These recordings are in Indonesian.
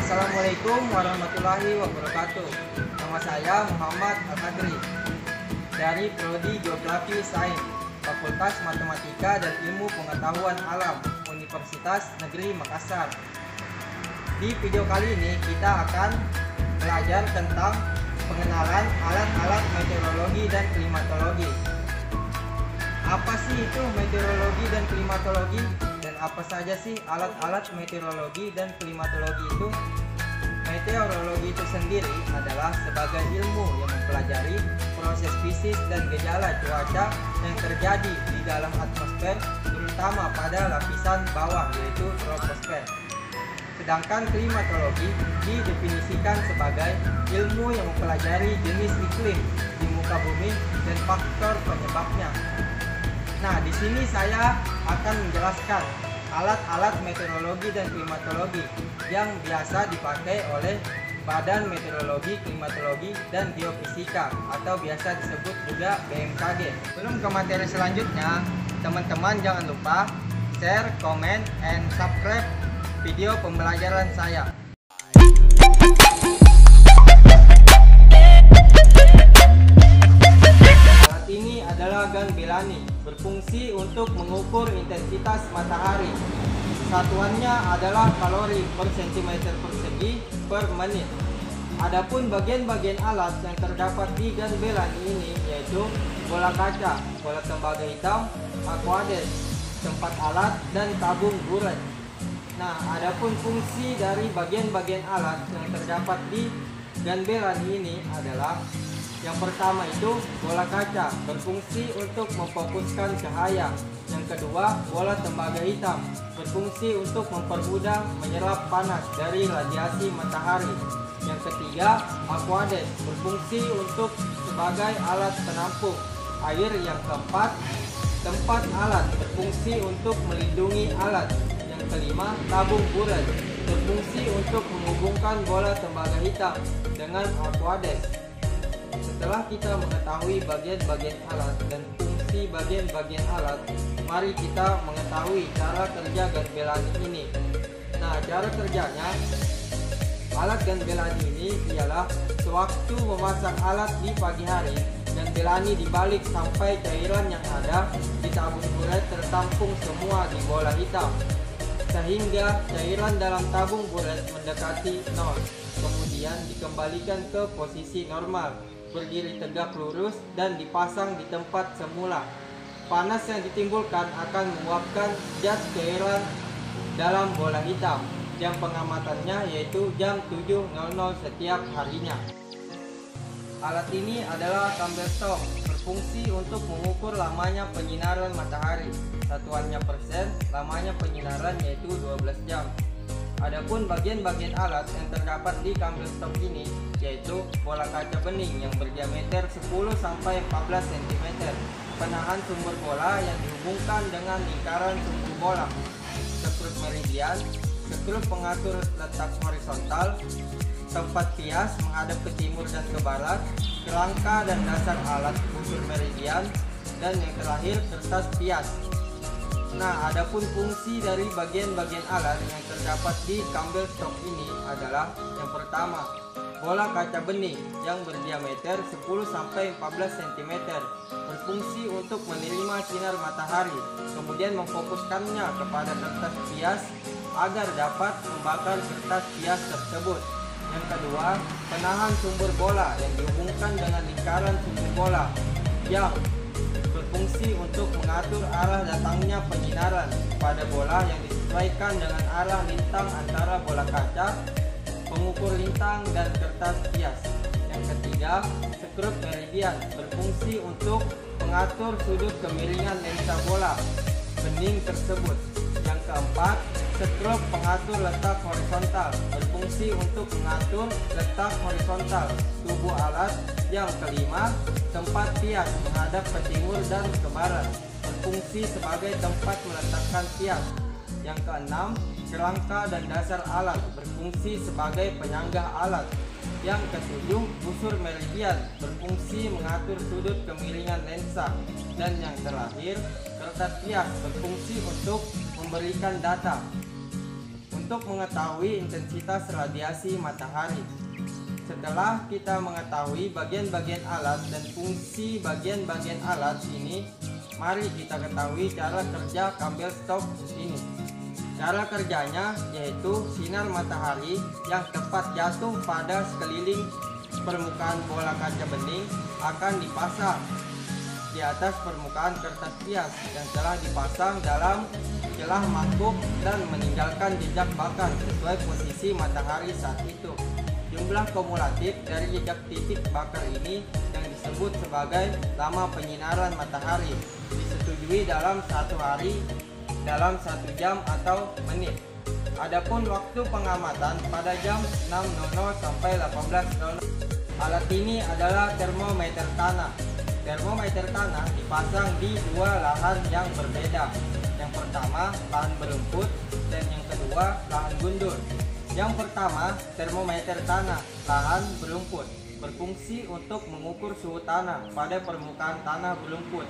Assalamualaikum warahmatullahi wabarakatuh. Nama saya Muhammad Al-Kadri dari Prodi Geografi Sains, Fakultas Matematika dan Ilmu Pengetahuan Alam, Universitas Negeri Makassar. Di video kali ini kita akan belajar tentang pengenalan alat-alat meteorologi dan klimatologi. Apa sih itu meteorologi dan klimatologi? Dan apa saja sih alat-alat meteorologi dan klimatologi itu? Meteorologi itu sendiri adalah sebagai ilmu yang mempelajari proses fisik dan gejala cuaca yang terjadi di dalam atmosfer, terutama pada lapisan bawah yaitu troposfer. Sedangkan klimatologi didefinisikan sebagai ilmu yang mempelajari jenis iklim di muka bumi dan faktor penyebabnya. Nah, di sini saya akan menjelaskan alat-alat meteorologi dan klimatologi yang biasa dipakai oleh Badan Meteorologi, Klimatologi, dan Geofisika atau biasa disebut juga BMKG. Sebelum ke materi selanjutnya, teman-teman jangan lupa share, comment, and subscribe video pembelajaran saya. Alat ini adalah gun Belani, berfungsi untuk mengukur intensitas matahari. Satuannya adalah kalori per centimeter persegi per menit. Adapun bagian-bagian alat yang terdapat di gun Belani ini yaitu bola kaca, bola tembaga hitam, aquadesk, tempat alat, dan tabung buret. Nah, adapun fungsi dari bagian-bagian alat yang terdapat di gun Belani ini adalah yang pertama itu bola kaca, berfungsi untuk memfokuskan cahaya. Yang kedua, bola tembaga hitam, berfungsi untuk mempermudah menyerap panas dari radiasi matahari. Yang ketiga, aquadesk, berfungsi untuk sebagai alat penampung air. Yang keempat, tempat alat, berfungsi untuk melindungi alat. Yang kelima, tabung buret, berfungsi untuk menghubungkan bola tembaga hitam dengan aquadesk. Setelah kita mengetahui bagian-bagian alat dan fungsi bagian-bagian alat, mari kita mengetahui cara kerja gun Belani ini. Nah, cara kerjanya, alat gun Belani ini ialah sewaktu memasang alat di pagi hari, gun Belani dibalik sampai cairan yang ada di tabung buret tertampung semua di bola hitam, sehingga cairan dalam tabung buret mendekati nol. Kemudian dikembalikan ke posisi normal, berdiri tegak lurus, dan dipasang di tempat semula. Panas yang ditimbulkan akan menguapkan zat cairan dalam bola hitam. Jam pengamatannya yaitu jam 7.00 setiap harinya. Alat ini adalah tumble stop, berfungsi untuk mengukur lamanya penyinaran matahari. Satuannya persen, lamanya penyinaran yaitu 12 jam. Adapun bagian-bagian alat yang terdapat di tumble stop ini yaitu bola kaca bening yang berdiameter 10-14 cm, penahan sumber bola yang dihubungkan dengan lingkaran sumber bola, sekrup meridian, sekrup pengatur letak horizontal, tempat pias menghadap ke timur dan ke barat, kerangka dan dasar alat busur meridian, dan yang terakhir kertas pias. Nah, adapun fungsi dari bagian-bagian alat yang terdapat di tumble stop ini adalah yang pertama, bola kaca bening yang berdiameter 10-14 cm, berfungsi untuk menerima sinar matahari, kemudian memfokuskannya kepada kertas pias agar dapat membakar kertas pias tersebut. Yang kedua, penahan sumber bola yang dihubungkan dengan lingkaran sumber bola yang berfungsi untuk mengatur arah datangnya penyinaran pada bola yang disesuaikan dengan arah lintang antara bola kaca, pengukur lintang, dan kertas pias. Yang ketiga, sekrup meridian, berfungsi untuk mengatur sudut kemiringan lensa bola bening tersebut. Yang keempat, sekrup pengatur letak horizontal, berfungsi untuk mengatur letak horizontal tubuh alat. Yang kelima, tempat pias menghadap ke timur dan ke barat, berfungsi sebagai tempat meletakkan pias. Yang keenam, kerangka dan dasar alat, berfungsi sebagai penyanggah alat. Yang ketujuh, busur meridian, berfungsi mengatur sudut kemiringan lensa. Dan yang terakhir, kertas pias, berfungsi untuk memberikan data. untuk mengetahui intensitas radiasi matahari. Setelah kita mengetahui bagian-bagian alat dan fungsi bagian-bagian alat ini, mari kita ketahui cara kerja kabel stop ini. Cara kerjanya yaitu sinar matahari yang tepat jatuh pada sekeliling permukaan bola kaca bening akan dipasang di atas permukaan kertas pias yang telah dipasang dalam celah mangkuk dan meninggalkan jejak bakar sesuai posisi matahari saat itu. Jumlah kumulatif dari jejak titik bakar ini yang disebut sebagai lama penyinaran matahari disetujui dalam satu hari, dalam 1 jam atau menit. Adapun waktu pengamatan pada jam 6.00 sampai 18.00. Alat ini adalah termometer tanah. Termometer tanah dipasang di 2 lahan yang berbeda. Yang pertama lahan berumput dan yang kedua lahan gundul. Yang pertama termometer tanah lahan berumput berfungsi untuk mengukur suhu tanah pada permukaan tanah berumput.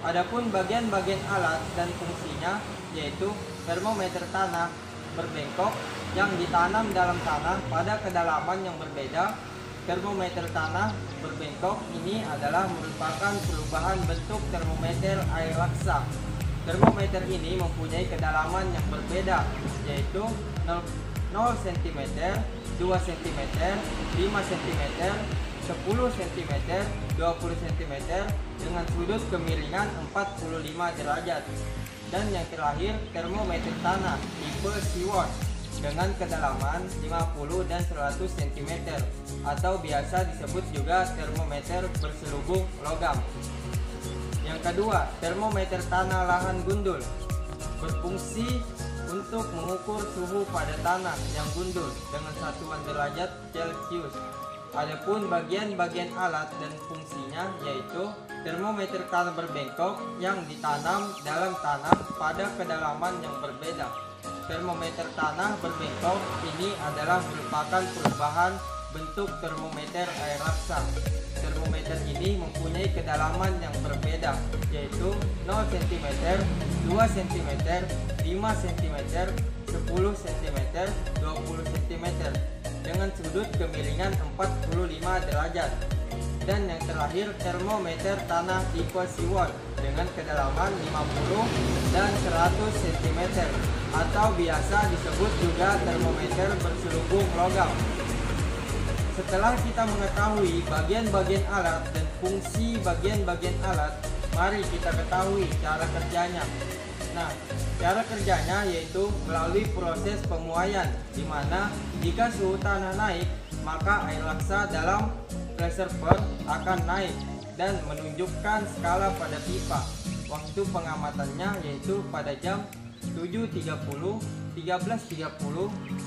Adapun bagian-bagian alat dan fungsinya yaitu termometer tanah berbengkok yang ditanam dalam tanah pada kedalaman yang berbeda. Termometer tanah berbengkok ini adalah merupakan perubahan bentuk termometer air laksa. Termometer ini mempunyai kedalaman yang berbeda yaitu 0 cm, 2 cm, 5 cm, 10 cm, 20 cm dengan sudut kemiringan 45 derajat. Dan yang terakhir termometer tanah tipe Seaworth dengan kedalaman 50 dan 100 cm atau biasa disebut juga termometer berselubung logam. Yang kedua, termometer tanah lahan gundul berfungsi untuk mengukur suhu pada tanah yang gundul dengan satuan derajat Celcius. Adapun bagian-bagian alat dan fungsinya yaitu termometer tanah berbengkok yang ditanam dalam tanah pada kedalaman yang berbeda. Termometer tanah berbengkok ini adalah merupakan perubahan bentuk termometer air laksa. Termometer ini mempunyai kedalaman yang berbeda yaitu 0 cm, 2 cm, 5 cm, 10 cm, 20 cm dengan sudut kemiringan 45 derajat. Dan yang terakhir termometer tanah tipe Seaworth dengan kedalaman 50 dan 100 cm atau biasa disebut juga termometer berselubung logam. Setelah kita mengetahui bagian-bagian alat dan fungsi bagian-bagian alat, mari kita ketahui cara kerjanya. Nah, cara kerjanya yaitu melalui proses pemuaian, di mana jika suhu tanah naik, maka air laksa dalam reservoir akan naik dan menunjukkan skala pada pipa. Waktu pengamatannya yaitu pada jam 7.30, 13.30,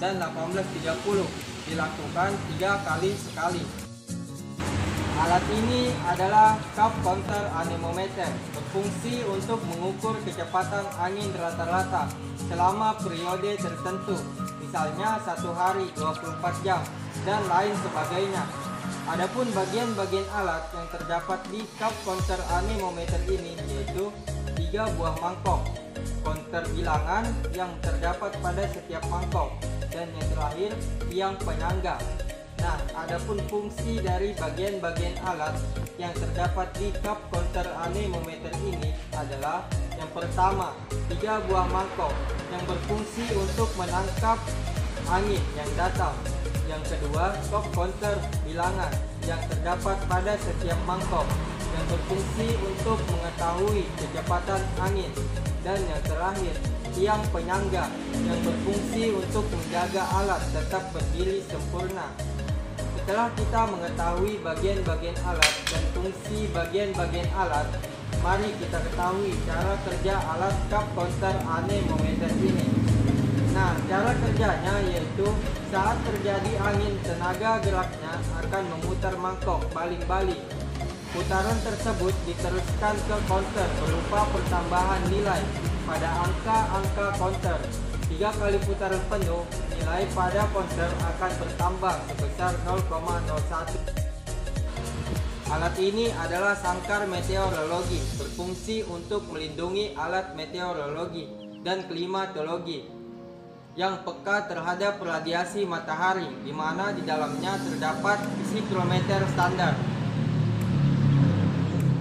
dan 18.30 dilakukan 3 kali sekali. Alat ini adalah cup counter anemometer, berfungsi untuk mengukur kecepatan angin rata-rata selama periode tertentu, misalnya 1 hari 24 jam dan lain sebagainya. Adapun bagian-bagian alat yang terdapat di cup counter anemometer ini yaitu 3 buah mangkok, counter bilangan yang terdapat pada setiap mangkok, dan yang terakhir tiang penyangga. Nah, adapun fungsi dari bagian-bagian alat yang terdapat di cup counter anemometer ini adalah yang pertama 3 buah mangkok yang berfungsi untuk menangkap angin yang datang. Yang kedua, top counter bilangan yang terdapat pada setiap mangkok yang berfungsi untuk mengetahui kecepatan angin. Dan yang terakhir, tiang penyangga yang berfungsi untuk menjaga alat tetap berdiri sempurna. Setelah kita mengetahui bagian-bagian alat dan fungsi bagian-bagian alat, mari kita ketahui cara kerja alat cup counter anemometer ini. Nah, cara kerjanya yaitu saat terjadi angin, tenaga geraknya akan memutar mangkok balik-balik. Putaran tersebut diteruskan ke counter berupa pertambahan nilai pada angka-angka counter. 3 kali putaran penuh, nilai pada counter akan bertambah sebesar 0,01. Alat ini adalah sangkar meteorologi, berfungsi untuk melindungi alat meteorologi dan klimatologi. yang peka terhadap radiasi matahari, di mana di dalamnya terdapat psikrometer standar.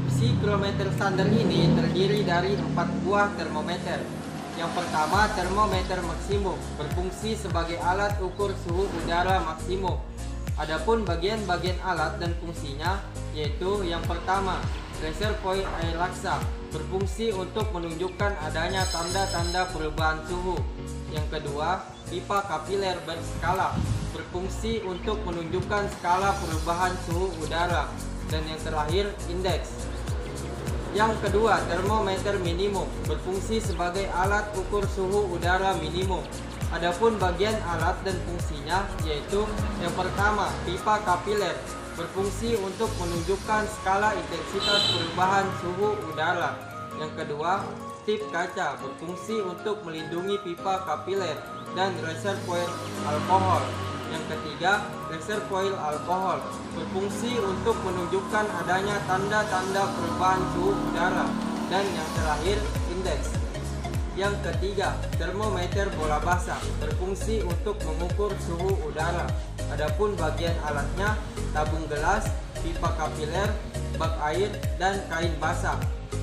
Psikrometer standar ini terdiri dari 4 buah termometer. Yang pertama, termometer maksimum, berfungsi sebagai alat ukur suhu udara maksimum. Adapun bagian-bagian alat dan fungsinya yaitu yang pertama, reservoir air laksa, berfungsi untuk menunjukkan adanya tanda-tanda perubahan suhu. Yang kedua, pipa kapiler berskala, berfungsi untuk menunjukkan skala perubahan suhu udara. Dan yang terakhir, indeks. Yang kedua, termometer minimum, berfungsi sebagai alat ukur suhu udara minimum. Adapun bagian alat dan fungsinya yaitu yang pertama, pipa kapiler, berfungsi untuk menunjukkan skala intensitas perubahan suhu udara. Yang kedua, tip kaca, berfungsi untuk melindungi pipa kapiler dan reservoir alkohol. Yang ketiga, reservoir alkohol, berfungsi untuk menunjukkan adanya tanda-tanda perubahan suhu udara. Dan yang terakhir, indeks. Yang ketiga, termometer bola basah, berfungsi untuk mengukur suhu udara. Adapun bagian alatnya, tabung gelas, pipa kapiler, bak air, dan kain basah.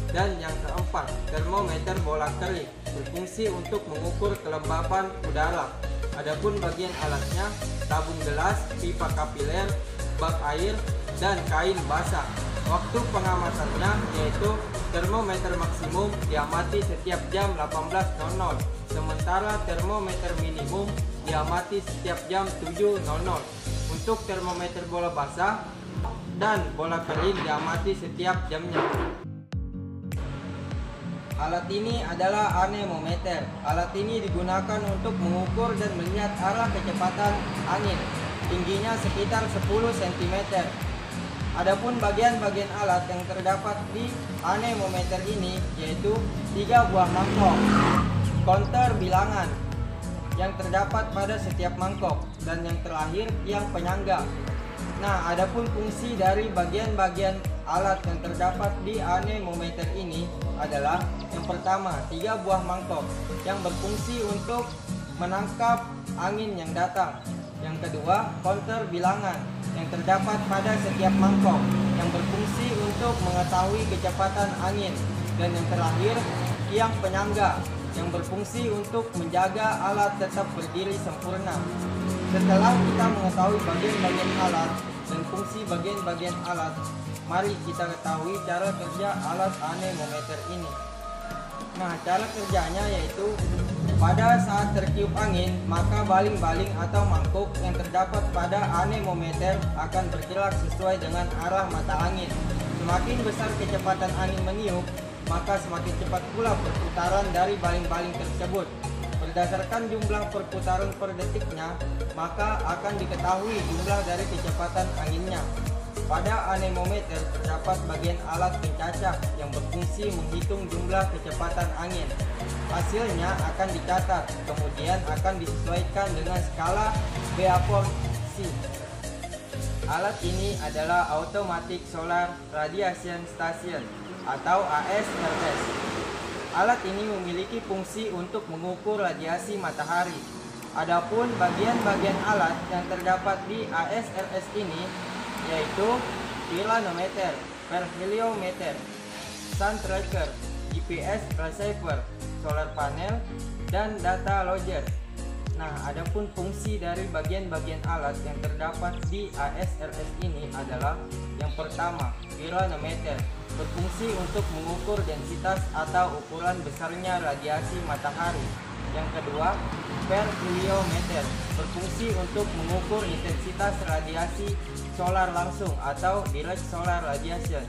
Dan yang keempat, termometer bola kering, berfungsi untuk mengukur kelembapan udara. Adapun bagian alatnya, tabung gelas, pipa kapiler, bak air, dan kain basah. Waktu pengamatannya yaitu termometer maksimum diamati setiap jam 18.00, sementara termometer minimum diamati setiap jam 7.00. Untuk termometer bola basah dan bola kering diamati setiap jamnya. Alat ini adalah anemometer. Alat ini digunakan untuk mengukur dan melihat arah kecepatan angin. Tingginya sekitar 10 cm. Adapun bagian-bagian alat yang terdapat di anemometer ini yaitu 3 buah mangkok, counter bilangan yang terdapat pada setiap mangkok, dan yang terakhir tiang penyangga. Nah, adapun fungsi dari bagian-bagian alat yang terdapat di anemometer ini adalah yang pertama, 3 buah mangkok yang berfungsi untuk menangkap angin yang datang. Yang kedua, counter bilangan yang terdapat pada setiap mangkok yang berfungsi untuk mengetahui kecepatan angin. Dan yang terakhir, tiang penyangga yang berfungsi untuk menjaga alat tetap berdiri sempurna. Setelah kita mengetahui bagian-bagian alat dan fungsi bagian-bagian alat, mari kita ketahui cara kerja alat anemometer ini. Nah, cara kerjanya yaitu pada saat tertiup angin, maka baling-baling atau mangkuk yang terdapat pada anemometer akan bergerak sesuai dengan arah mata angin. Semakin besar kecepatan angin meniup, maka semakin cepat pula perputaran dari baling-baling tersebut. Berdasarkan jumlah perputaran per detiknya, maka akan diketahui jumlah dari kecepatan anginnya. Pada anemometer terdapat bagian alat pencacah yang berfungsi menghitung jumlah kecepatan angin. Hasilnya akan dicatat, kemudian akan disesuaikan dengan skala Beaforce. Alat ini adalah Automatic Solar Radiation Station atau ASRS. Alat ini memiliki fungsi untuk mengukur radiasi matahari. Adapun bagian-bagian alat yang terdapat di ASRS ini yaitu pilanometer, perheliometer, sun tracker, GPS receiver, solar panel, dan data logger. Nah, adapun fungsi dari bagian-bagian alat yang terdapat di ASRS ini adalah yang pertama, pilanometer, berfungsi untuk mengukur densitas atau ukuran besarnya radiasi matahari. Yang kedua, perheliometer, berfungsi untuk mengukur intensitas radiasi solar langsung atau direct solar radiation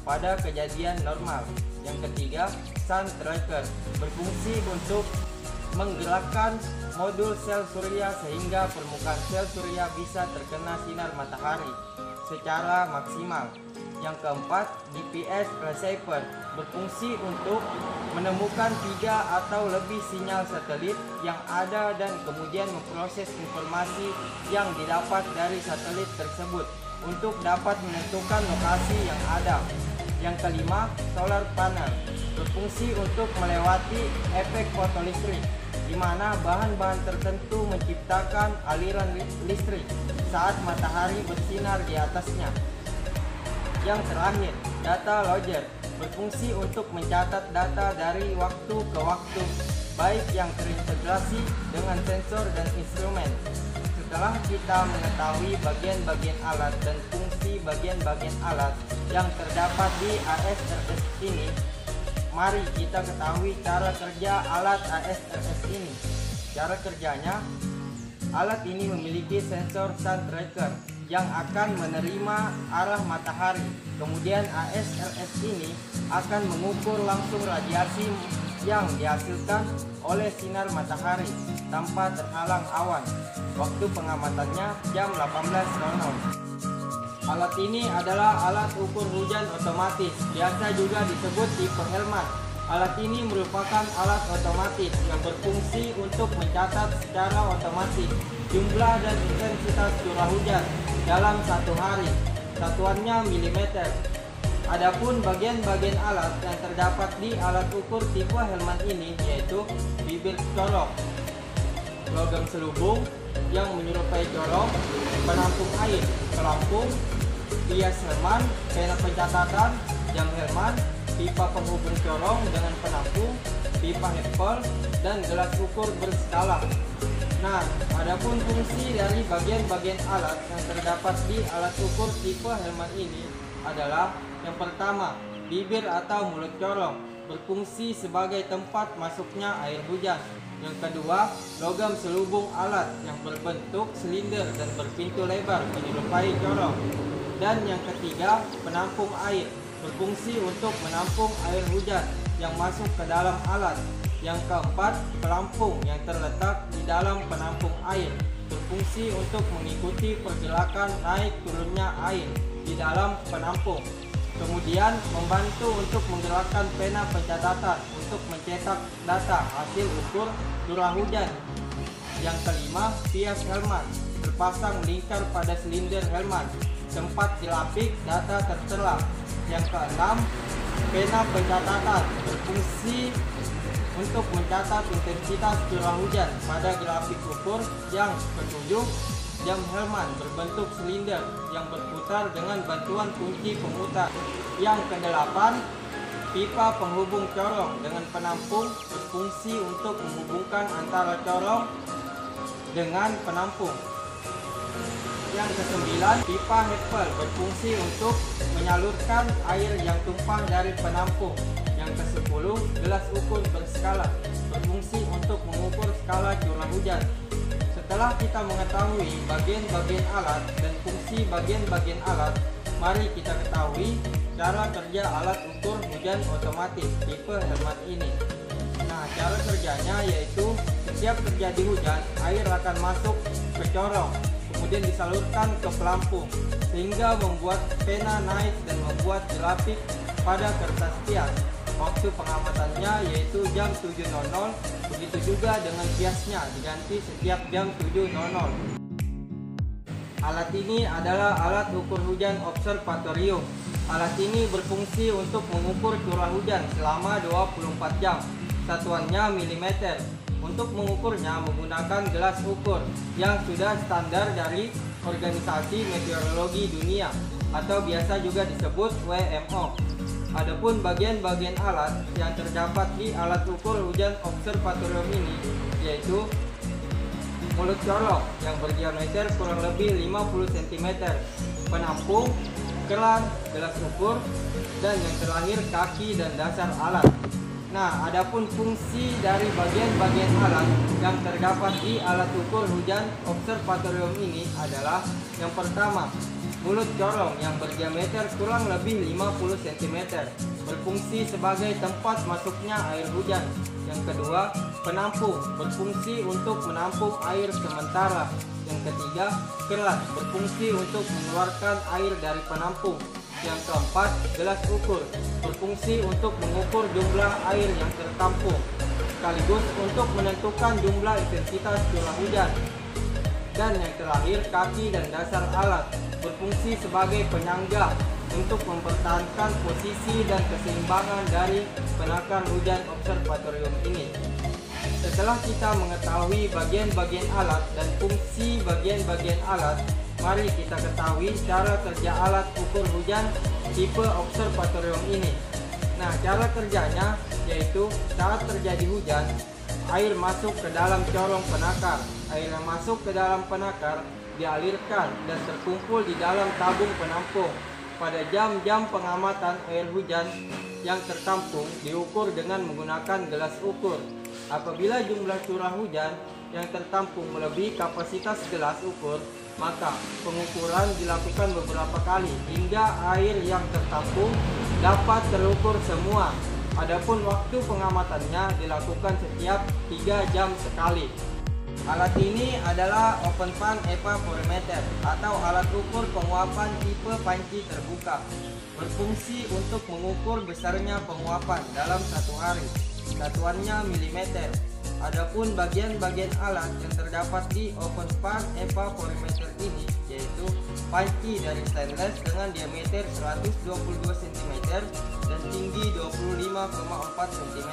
pada kejadian normal. Yang ketiga, sun tracker, berfungsi untuk menggerakkan modul sel surya sehingga permukaan sel surya bisa terkena sinar matahari secara maksimal. Yang keempat, GPS receiver, berfungsi untuk menemukan 3 atau lebih sinyal satelit yang ada dan kemudian memproses informasi yang didapat dari satelit tersebut untuk dapat menentukan lokasi yang ada. Yang kelima, solar panel, berfungsi untuk melewati efek fotolistrik di mana bahan-bahan tertentu menciptakan aliran listrik saat matahari bersinar di atasnya. Yang terakhir, data logger berfungsi untuk mencatat data dari waktu ke waktu, baik yang terintegrasi dengan sensor dan instrumen. Setelah kita mengetahui bagian-bagian alat dan fungsi bagian-bagian alat yang terdapat di ASRS ini, mari kita ketahui cara kerja alat ASRS ini. Cara kerjanya, alat ini memiliki sensor sun tracker yang akan menerima arah matahari. Kemudian ASRS ini akan mengukur langsung radiasi yang dihasilkan oleh sinar matahari tanpa terhalang awan. Waktu pengamatannya jam 18.00. Alat ini adalah alat ukur hujan otomatis, biasa juga disebut tipe Hellman. Alat ini merupakan alat otomatis yang berfungsi untuk mencatat secara otomatis jumlah dan intensitas curah hujan dalam satu hari. Satuannya milimeter. Adapun bagian-bagian alat yang terdapat di alat ukur tipe Hellman ini yaitu bibir corong, logam selubung yang menyerupai corong, penampung air, pelampung, bias Hellman, pena pencatatan, jam Hellman, pipa penghubung corong dengan penampung, pipa Heppel, dan gelas ukur berskala. Nah, adapun fungsi dari bagian-bagian alat yang terdapat di alat ukur tipe Hellman ini adalah yang pertama, bibir atau mulut corong berfungsi sebagai tempat masuknya air hujan. Yang kedua, logam selubung alat yang berbentuk silinder dan berpintu lebar menyerupai corong. Dan yang ketiga, penampung air berfungsi untuk menampung air hujan yang masuk ke dalam alat. Yang keempat, pelampung yang terletak di dalam penampung air berfungsi untuk mengikuti pergerakan naik turunnya air di dalam penampung. Kemudian membantu untuk menggerakkan pena pencatatan untuk mencetak data hasil ukur curah hujan. Yang kelima, bias Hellman terpasang lingkar pada silinder Hellman, tempat dilapik data tertera. Yang keenam, pena pencatatan berfungsi untuk mencatat intensitas curah hujan pada grafik ukur. Yang ketujuh, jam Hellman berbentuk silinder yang berputar dengan bantuan kunci pemutar. Yang kedelapan, pipa penghubung corong dengan penampung berfungsi untuk menghubungkan antara corong dengan penampung. Yang kesembilan, pipa Heppel berfungsi untuk menyalurkan air yang tumpah dari penampung. Yang ke-10, gelas ukur berskala berfungsi untuk mengukur skala curah hujan. Setelah kita mengetahui bagian-bagian alat dan fungsi bagian-bagian alat, mari kita ketahui cara kerja alat ukur hujan otomatis tipe Hellman ini. Nah, cara kerjanya yaitu setiap terjadi hujan, air akan masuk ke corong, kemudian disalurkan ke pelampung, sehingga membuat pena naik dan membuat grafik pada kertas pias. Waktu pengamatannya yaitu jam 7.00, begitu juga dengan piasnya diganti setiap jam 7.00. Alat ini adalah alat ukur hujan observatorium. Alat ini berfungsi untuk mengukur curah hujan selama 24 jam. Satuannya milimeter. Untuk mengukurnya menggunakan gelas ukur yang sudah standar dari Organisasi Meteorologi Dunia atau biasa juga disebut WMO. Adapun bagian-bagian alat yang terdapat di alat ukur hujan observatorium ini yaitu mulut corong yang berdiameter kurang lebih 50 cm, penampung, keran, gelas ukur, dan yang terakhir kaki dan dasar alat. Nah, adapun fungsi dari bagian-bagian alat yang terdapat di alat ukur hujan observatorium ini adalah yang pertama, mulut corong yang berdiameter kurang lebih 50 cm berfungsi sebagai tempat masuknya air hujan. Yang kedua, penampung berfungsi untuk menampung air sementara. Yang ketiga, keran berfungsi untuk mengeluarkan air dari penampung. Yang keempat, gelas ukur berfungsi untuk mengukur jumlah air yang tertampung sekaligus untuk menentukan jumlah intensitas curah hujan. Dan yang terakhir, kaki dan dasar alat berfungsi sebagai penyangga untuk mempertahankan posisi dan keseimbangan dari penakar hujan observatorium ini. Setelah kita mengetahui bagian-bagian alat dan fungsi bagian-bagian alat, mari kita ketahui cara kerja alat ukur hujan tipe observatorium ini. Nah, cara kerjanya yaitu saat terjadi hujan, air masuk ke dalam corong penakar. Air yang masuk ke dalam penakar dialirkan dan terkumpul di dalam tabung penampung. Pada jam-jam pengamatan air hujan yang tertampung diukur dengan menggunakan gelas ukur. Apabila jumlah curah hujan yang tertampung melebihi kapasitas gelas ukur, maka pengukuran dilakukan beberapa kali hingga air yang tertampung dapat terukur semua. Adapun waktu pengamatannya dilakukan setiap 3 jam sekali. Alat ini adalah open pan evaporimeter atau alat ukur penguapan tipe panci terbuka. Berfungsi untuk mengukur besarnya penguapan dalam satu hari. Satuannya milimeter. Adapun bagian-bagian alat yang terdapat di open pan evaporimeter ini yaitu panci dari stainless dengan diameter 122 cm dan tinggi 25,4 cm.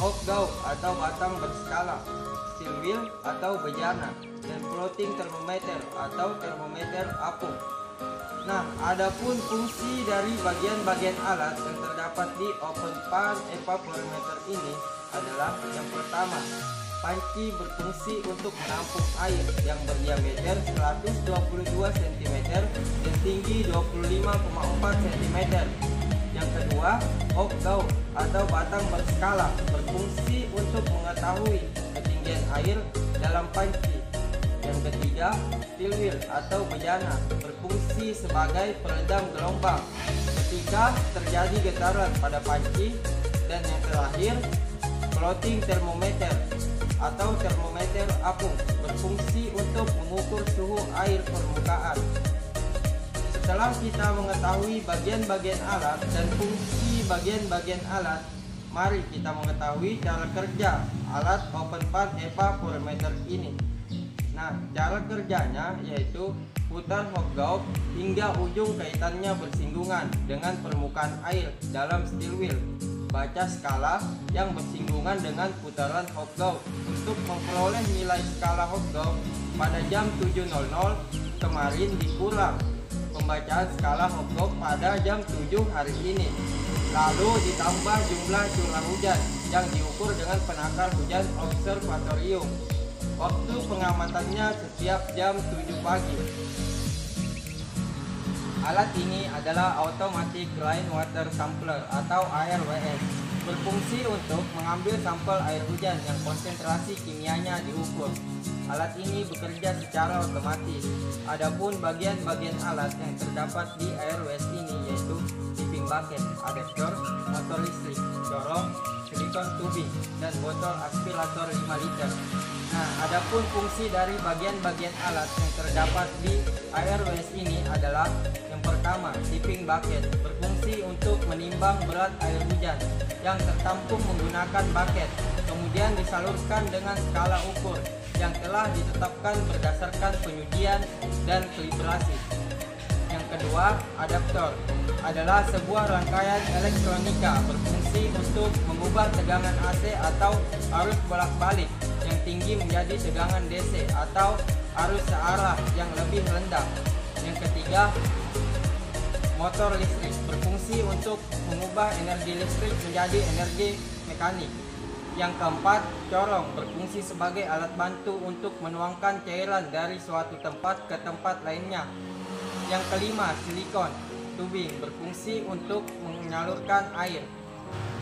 Hot dog atau batang berskala, steel wheel atau bejana, dan floating thermometer atau termometer apung. Nah, adapun fungsi dari bagian-bagian alat yang terdapat di open pan evaporimeter ini adalah yang pertama, panci berfungsi untuk menampung air yang berdiameter 122 cm dan tinggi 25,4 cm. Yang kedua, hot-dog atau batang berskala berfungsi untuk mengetahui ketinggian air dalam panci. Yang ketiga, steel wheel atau bejana berfungsi sebagai peredam gelombang ketika terjadi getaran pada panci. Dan yang terakhir, floating thermometer atau termometer apung berfungsi untuk mengukur suhu air permukaan. Setelah kita mengetahui bagian-bagian alat dan fungsi bagian-bagian alat, mari kita mengetahui cara kerja alat open pan evaporimeter ini. Nah, cara kerjanya yaitu putar hot dog hingga ujung kaitannya bersinggungan dengan permukaan air dalam steel wheel. Baca skala yang bersinggungan dengan putaran hot dog untuk memperoleh nilai skala hot dog pada jam 7.00 kemarin dikurang pembacaan skala hot dog pada jam 7 hari ini. Lalu ditambah jumlah curah hujan yang diukur dengan penakar hujan observatorium. Waktu pengamatannya setiap jam 7 pagi. Alat ini adalah Automatic Rainwater Sampler atau ARWS. Berfungsi untuk mengambil sampel air hujan yang konsentrasi kimianya diukur. Alat ini bekerja secara otomatis. Adapun bagian-bagian alat yang terdapat di ARWS ini yaitu tipping bucket, adaptor, motor listrik, corong, silikon tubing, dan botol aspirator 5 liter. Nah, adapun fungsi dari bagian-bagian alat yang terdapat di ARWS ini adalah yang pertama, tipping bucket berfungsi untuk menimbang berat air hujan yang tertampung menggunakan bucket, kemudian disalurkan dengan skala ukur yang telah ditetapkan berdasarkan penyujian dan kalibrasi. Yang kedua, adaptor adalah sebuah rangkaian elektronika berfungsi untuk mengubah tegangan AC atau arus bolak-balik yang tinggi menjadi tegangan DC atau arus searah yang lebih rendah. Yang ketiga, motor listrik berfungsi untuk mengubah energi listrik menjadi energi mekanik. Yang keempat, corong berfungsi sebagai alat bantu untuk menuangkan cairan dari suatu tempat ke tempat lainnya. Yang kelima, silikon tubing berfungsi untuk menyalurkan air.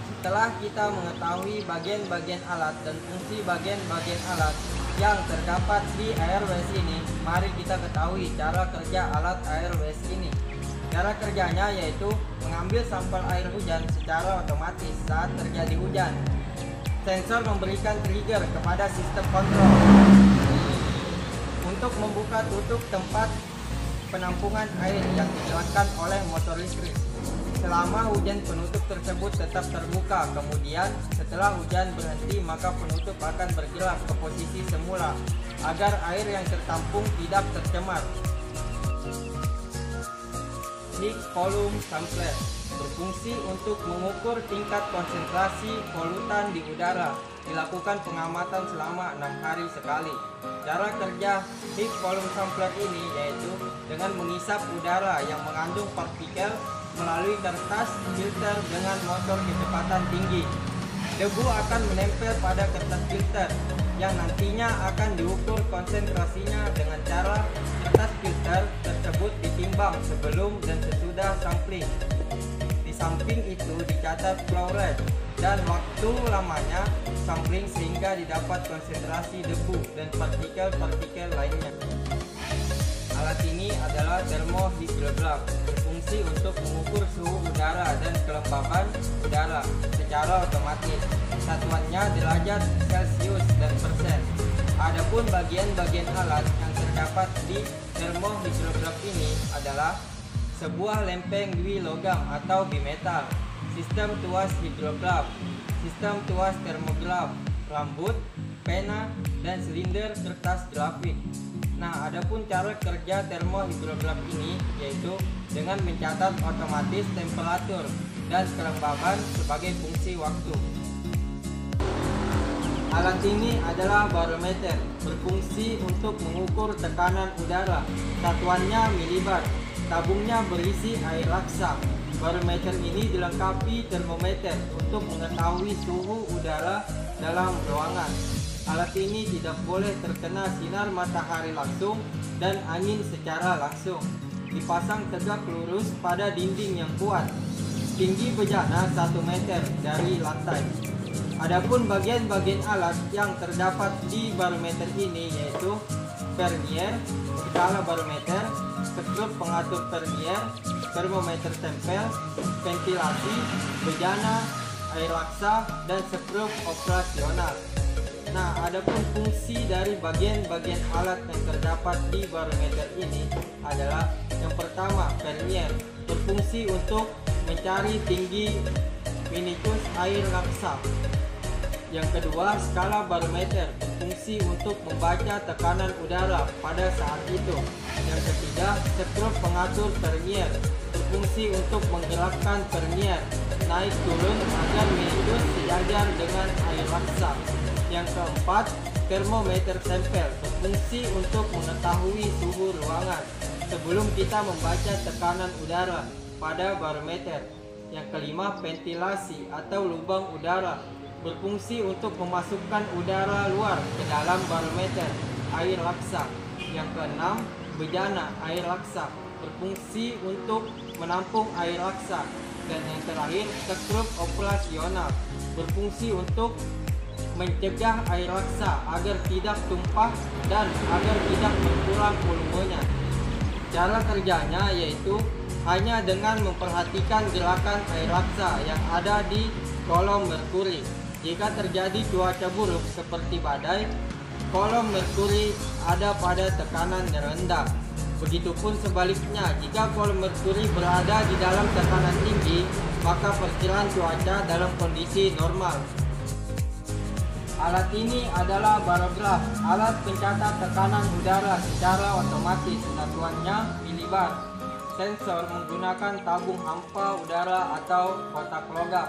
Setelah kita mengetahui bagian-bagian alat dan fungsi bagian-bagian alat yang terdapat di ARWS ini, mari kita ketahui cara kerja alat ARWS ini. Cara kerjanya yaitu mengambil sampel air hujan secara otomatis saat terjadi hujan. Sensor memberikan trigger kepada sistem kontrol untuk membuka tutup tempat penampungan air yang digerakkan oleh motor listrik. Selama hujan penutup tersebut tetap terbuka, kemudian setelah hujan berhenti maka penutup akan bergerak ke posisi semula agar air yang tertampung tidak tercemar. Higgs volume sampler, berfungsi untuk mengukur tingkat konsentrasi polutan di udara. Dilakukan pengamatan selama 6 hari sekali. Cara kerja Higgs volume sampler ini yaitu dengan mengisap udara yang mengandung partikel melalui kertas filter dengan motor kecepatan tinggi. Debu akan menempel pada kertas filter yang nantinya akan diukur konsentrasinya dengan cara kertas filter tersebut ditimbang sebelum dan sesudah sampling. Di samping itu dicatat flow rate dan waktu lamanya sampling sehingga didapat konsentrasi debu dan partikel-partikel lainnya. Alat ini adalah thermohygrograph, berfungsi untuk mengukur suhu udara dan kelembaban udara secara otomatis. Satuannya derajat Celcius dan persen. Adapun bagian-bagian alat yang terdapat di thermohygrograph ini adalah sebuah lempeng dwi logam atau bimetal, sistem tuas hidrograf, sistem tuas termograf, rambut, pena, dan silinder kertas grafik. Nah, adapun cara kerja thermohygrograph ini yaitu dengan mencatat otomatis temperatur dan kelembaban sebagai fungsi waktu. Alat ini adalah barometer, berfungsi untuk mengukur tekanan udara. Satuannya milibar, tabungnya berisi air laksa. Barometer ini dilengkapi termometer untuk mengetahui suhu udara dalam ruangan. Alat ini tidak boleh terkena sinar matahari langsung dan angin secara langsung. Dipasang tegak lurus pada dinding yang kuat. Tinggi bejana 1 meter dari lantai. Adapun bagian-bagian alat yang terdapat di barometer ini yaitu vernier, skala barometer, skrup pengatur vernier, termometer tempel, ventilasi, bejana, air laksa, dan skrup operasional. Nah, adapun fungsi dari bagian-bagian alat yang terdapat di barometer ini adalah yang pertama, vernier, berfungsi untuk mencari tinggi minikus air laksa. Yang kedua, skala barometer, berfungsi untuk membaca tekanan udara pada saat itu. Yang ketiga, skrup pengatur vernier, berfungsi untuk menggerakkan vernier naik turun agar minikus sejajar dengan air laksa. Yang keempat, termometer tempel, berfungsi untuk mengetahui suhu ruangan sebelum kita membaca tekanan udara pada barometer. Yang kelima, ventilasi atau lubang udara, berfungsi untuk memasukkan udara luar ke dalam barometer air laksa. Yang keenam, bejana air laksa, berfungsi untuk menampung air laksa. Dan yang terakhir, skrup operasional, berfungsi untuk mencegah air laksa agar tidak tumpah dan agar tidak berkurang volumenya. Cara kerjanya yaitu hanya dengan memperhatikan gerakan air laksa yang ada di kolom merkuri. Jika terjadi cuaca buruk seperti badai, kolom merkuri ada pada tekanan rendah. Begitupun sebaliknya, jika kolom merkuri berada di dalam tekanan tinggi, maka perkiraan cuaca dalam kondisi normal. Alat ini adalah barograf, alat pencatat tekanan udara secara otomatis. Satuannya milibar. Sensor menggunakan tabung hampa udara atau kotak logam.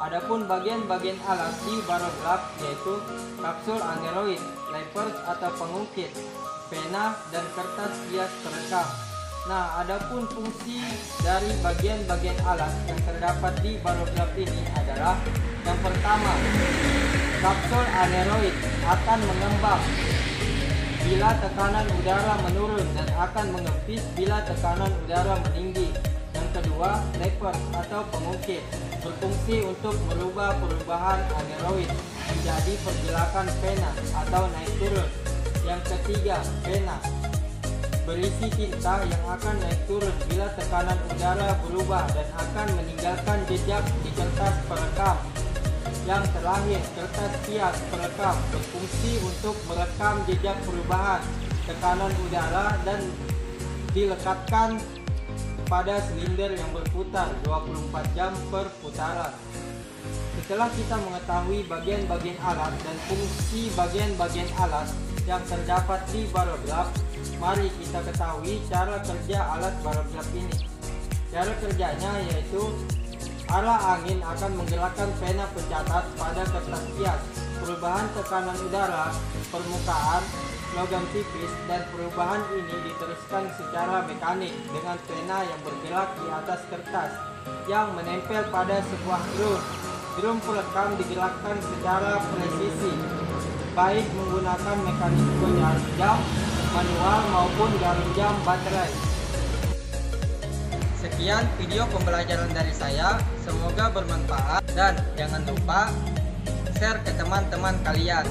Adapun bagian-bagian alat di barograf yaitu kapsul aneroid, levers atau pengukir, pena, dan kertas hias perekam. Nah, adapun fungsi dari bagian-bagian alat yang terdapat di barograf ini adalah yang pertama, kapsul aneroid akan mengembang bila tekanan udara menurun dan akan mengepis bila tekanan udara meninggi. Yang kedua, lever atau pengukir, berfungsi untuk merubah perubahan aneroid menjadi pergerakan pena atau naik turun. Yang ketiga, pena, berisi tinta yang akan naik turun bila tekanan udara berubah dan akan meninggalkan jejak di kertas perekam. Yang terakhir, kertas hias perekam, berfungsi untuk merekam jejak perubahan tekanan udara dan dilekatkan pada silinder yang berputar 24 jam per putaran. Setelah kita mengetahui bagian-bagian alat dan fungsi bagian-bagian alat yang terdapat di barograf, mari kita ketahui cara kerja alat barograf ini. Cara kerjanya yaitu arah angin akan menggerakkan pena pencatat pada kertas kias. Perubahan tekanan udara, permukaan, logam tipis, dan perubahan ini diteruskan secara mekanik dengan pena yang bergerak di atas kertas yang menempel pada sebuah drum. Drum perekam digerakkan secara presisi, baik menggunakan mekanisme jarum jam, manual maupun jarum jam baterai. Sekian video pembelajaran dari saya, semoga bermanfaat dan jangan lupa share ke teman-teman kalian.